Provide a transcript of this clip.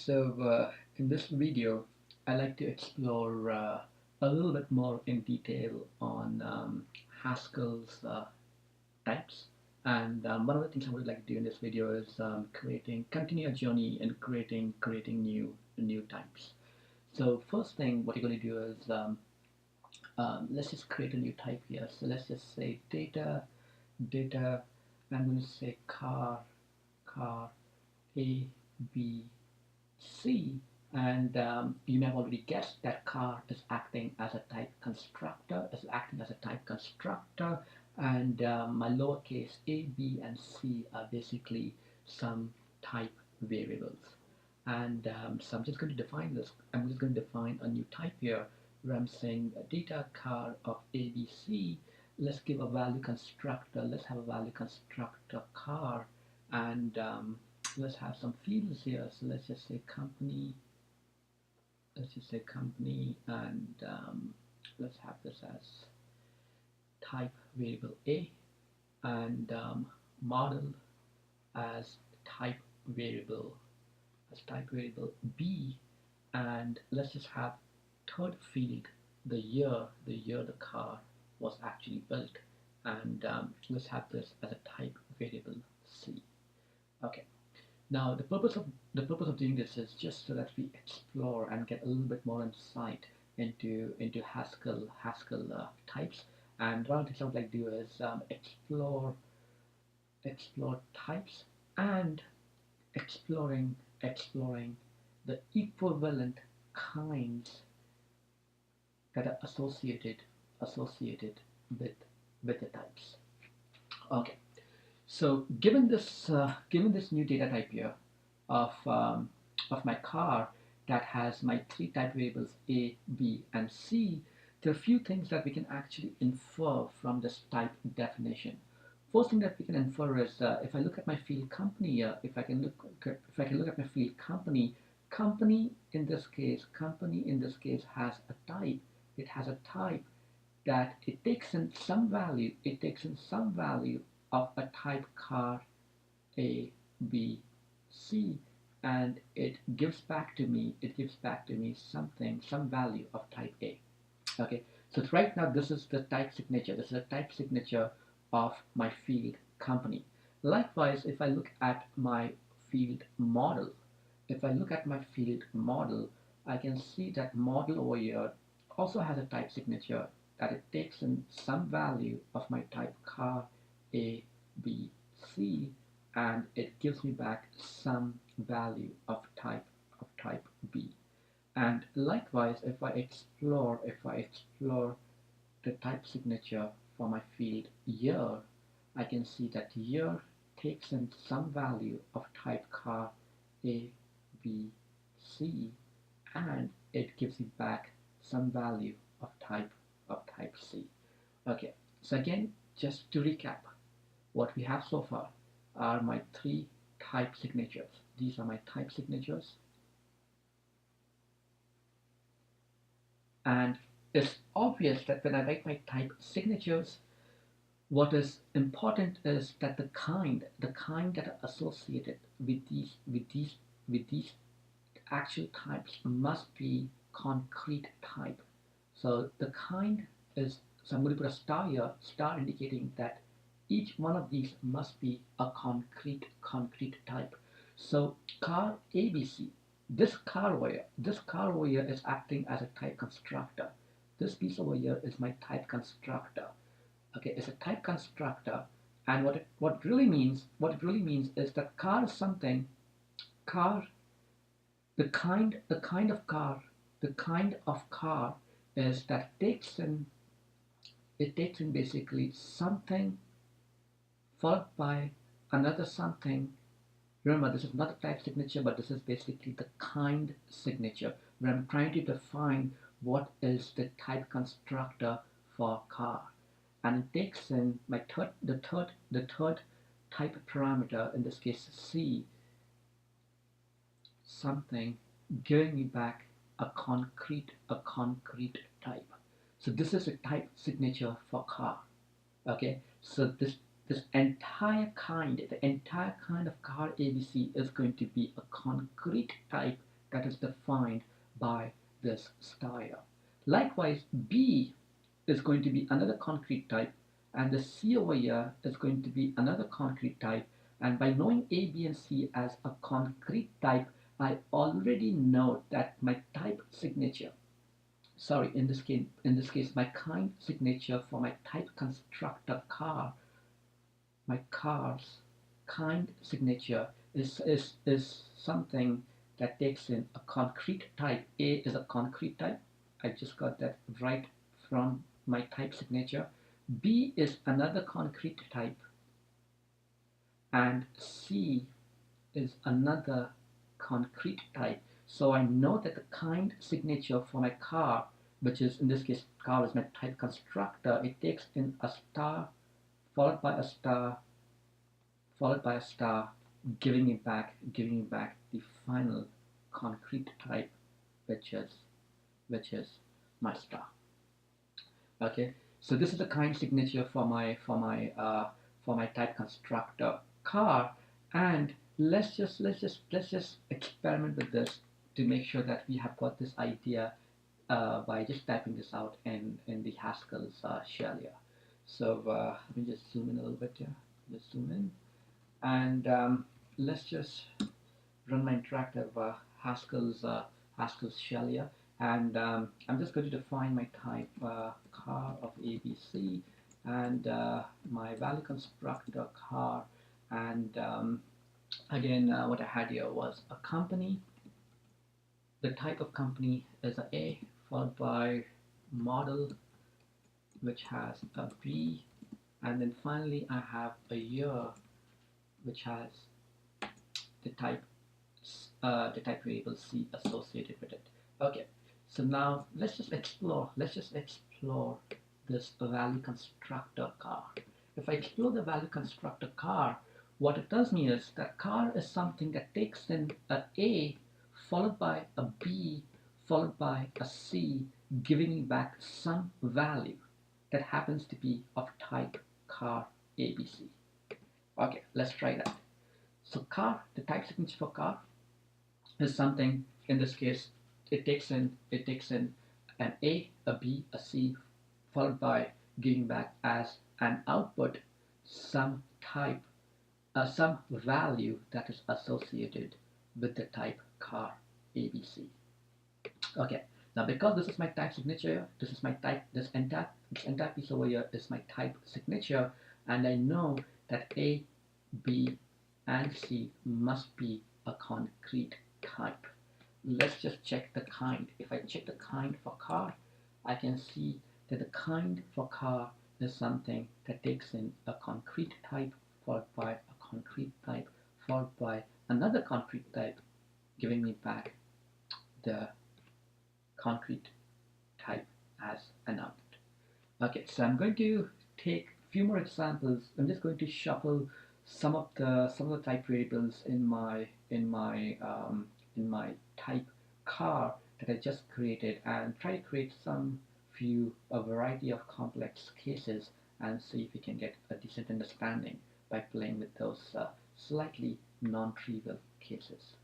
In this video, I like to explore a little bit more in detail on Haskell's types. And one of the things I would like to do in this video is continue a journey in creating new types. So first thing, what you're going to do is let's just create a new type here. So let's just say data. I'm going to say car A, B, C, and you may have already guessed that car is acting as a type constructor, and my lowercase a, b, and c are basically some type variables. And so I'm just going to define this. I'm just going to define a new type here where I'm saying data car of ABC. Let's give a value constructor. Let's have a value constructor car, and let's have some fields here. So let's just say company. And let's have this as type variable A, and model as type variable B, and let's just have third field the year the car was actually built, and let's have this as a type variable C. Okay. Now the purpose of doing this is just so that we explore and get a little bit more insight into Haskell types. And one of the things I would like to do is explore types and exploring the equivalent kinds that are associated with the types. Okay. So given this new data type here of my car that has my three type variables A, B, and C, there are a few things that we can actually infer from this type definition. First thing that we can infer is if I look at my field company here, if I can look at my field company in this case has a type. It has a type that it takes in some value. Of a type car A, B, C, and it gives back to me some value of type A. Okay, so right now this is the type signature. This is a type signature of my field company. Likewise, if I look at my field model, I can see that model over here also has a type signature that it takes in some value of my type car A, B, C, and it gives me back some value of type B. And likewise, if I explore the type signature for my field year, I can see that year takes in some value of type car A, B, C, and it gives me back some value of type C. Okay, so again, just to recap, what we have so far are my three type signatures. These are my type signatures, and it's obvious that when I write my type signatures, what is important is that the kind that are associated with these actual types must be concrete type. So the kind is, so I'm going to put a star here, star indicating that each one of these must be a concrete type. So car ABC, this car over here is acting as a type constructor. This piece over here is my type constructor. Okay, it's a type constructor, and what it really means is that car is something, the kind of car is that it takes in basically something followed by another something. Remember, this is not a type signature, but this is basically the kind signature, where I'm trying to define what is the type constructor for car, and it takes in my the third type parameter, in this case C, something, giving me back a concrete type. So this is a type signature for car. Okay, so this entire kind, the entire kind of car ABC is going to be a concrete type that is defined by this style. Likewise, B is going to be another concrete type, and the C over here is going to be another concrete type. And by knowing A, B, and C as a concrete type, I already know that my type signature, sorry, in this case, my kind signature for my type constructor car, my car's kind signature is something that takes in a concrete type. A is a concrete type. I just got that right from my type signature. B is another concrete type, and C is another concrete type. So I know that the kind signature for my car, which is in this case car is my type constructor, it takes in a star followed by a star followed by a star, giving me back the final concrete type, which is my star. Okay, so this is the kind signature for my type constructor car, and let's just experiment with this to make sure that we have got this idea by just typing this out in the Haskell's shell here. So let me just zoom in a little bit here. Just zoom in, and let's just run my interactive Haskell's shell here, and I'm just going to define my type car of ABC, and my value constructor car, and again what I had here was a company. The type of company is A, followed by model, which has a B, and then finally I have a year, which has the type variable C associated with it. Okay, so now let's just explore this value constructor car. If I explore the value constructor car, what it tells me is that car is something that takes in a A followed by a B followed by a C, giving me back some value that happens to be of type car ABC. Okay, let's try that. So car, the type signature for car is something, in this case, it takes in an A, a B, a C, followed by giving back as an output some type, some value that is associated with the type car ABC. Okay, now because this is my type signature, this is my type, this entire piece over here is my type signature, and I know that A, B, and C must be a concrete type. Let's just check the kind. If I check the kind for car, I can see that the kind for car is something that takes in a concrete type followed by a concrete type followed by another concrete type, giving me back the concrete type as an output. Okay, so I'm going to take a few more examples. I'm just going to shuffle some of the type variables in my type car that I just created, and try to create a variety of complex cases, and see if we can get a decent understanding by playing with those slightly non-trivial cases.